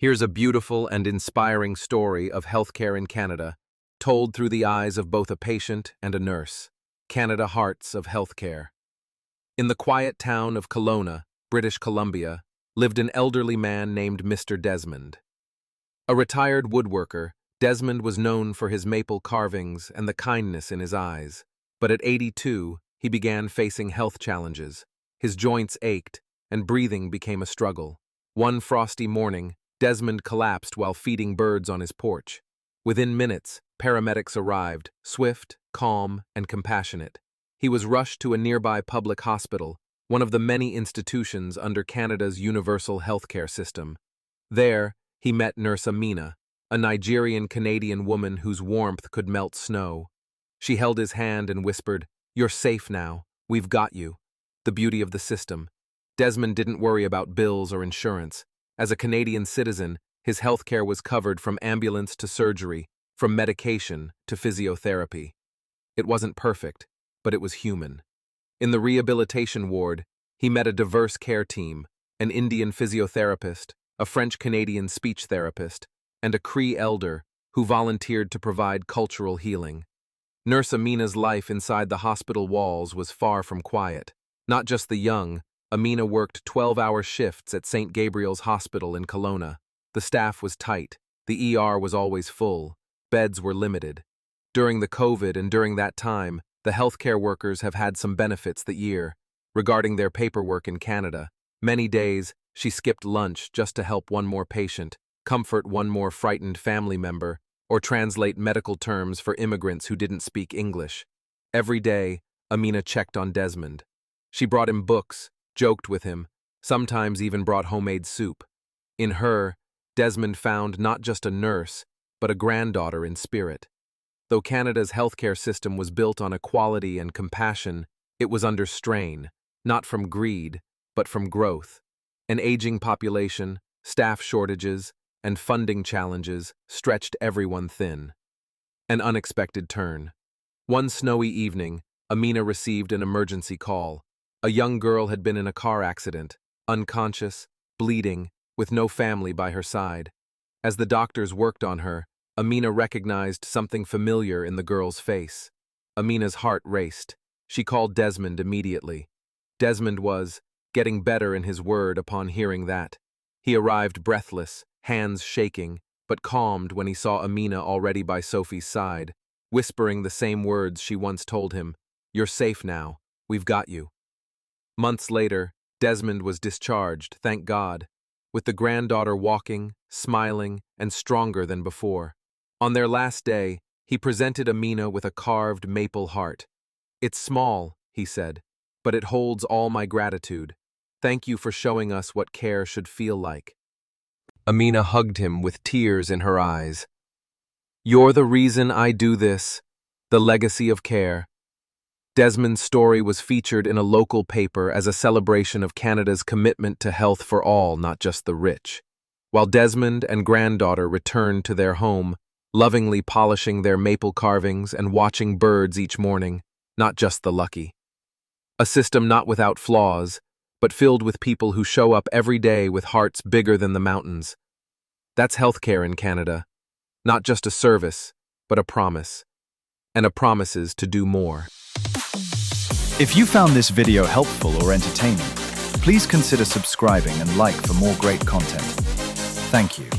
Here's a beautiful and inspiring story of healthcare in Canada, told through the eyes of both a patient and a nurse. Canada Hearts of Healthcare. In the quiet town of Kelowna, British Columbia, lived an elderly man named Mr. Desmond. A retired woodworker, Desmond was known for his maple carvings and the kindness in his eyes. But at 82, he began facing health challenges. His joints ached, and breathing became a struggle. One frosty morning, Desmond collapsed while feeding birds on his porch. Within minutes, paramedics arrived, swift, calm, and compassionate. He was rushed to a nearby public hospital, one of the many institutions under Canada's universal healthcare system. There, he met Nurse Amina, a Nigerian-Canadian woman whose warmth could melt snow. She held his hand and whispered, "You're safe now. We've got you." The beauty of the system. Desmond didn't worry about bills or insurance. As a Canadian citizen, his health care was covered from ambulance to surgery, from medication to physiotherapy. It wasn't perfect, but it was human. In the rehabilitation ward, he met a diverse care team, an Indian physiotherapist, a French-Canadian speech therapist, and a Cree elder who volunteered to provide cultural healing. Nurse Amina's life inside the hospital walls was far from quiet. Not just the young, Amina worked 12-hour shifts at St. Gabriel's Hospital in Kelowna. The staff was tight, the ER was always full, beds were limited. During the COVID and during that time, the healthcare workers have had some benefits that year. Regarding their paperwork in Canada, many days she skipped lunch just to help one more patient, comfort one more frightened family member, or translate medical terms for immigrants who didn't speak English. Every day, Amina checked on Desmond. She brought him books, joked with him, sometimes even brought homemade soup. In her, Desmond found not just a nurse, but a granddaughter in spirit. Though Canada's healthcare system was built on equality and compassion, it was under strain, not from greed, but from growth. An aging population, staff shortages, and funding challenges stretched everyone thin. An unexpected turn. One snowy evening, Amina received an emergency call. A young girl had been in a car accident, unconscious, bleeding, with no family by her side. As the doctors worked on her, Amina recognized something familiar in the girl's face. Amina's heart raced. She called Desmond immediately. Desmond was getting better in his word upon hearing that. He arrived breathless, hands shaking, but calmed when he saw Amina already by Sophie's side, whispering the same words she once told him, "You're safe now. We've got you." Months later, Desmond was discharged, thank God, with the granddaughter walking, smiling, and stronger than before. On their last day, he presented Amina with a carved maple heart. "It's small," he said, "but it holds all my gratitude. Thank you for showing us what care should feel like." Amina hugged him with tears in her eyes. "You're the reason I do this, the legacy of care." Desmond's story was featured in a local paper as a celebration of Canada's commitment to health for all, not just the rich. While Desmond and granddaughter returned to their home, lovingly polishing their maple carvings and watching birds each morning, not just the lucky. A system not without flaws, but filled with people who show up every day with hearts bigger than the mountains. That's healthcare in Canada. Not just a service, but a promise. And a promise is to do more. If you found this video helpful or entertaining, please consider subscribing and like for more great content. Thank you.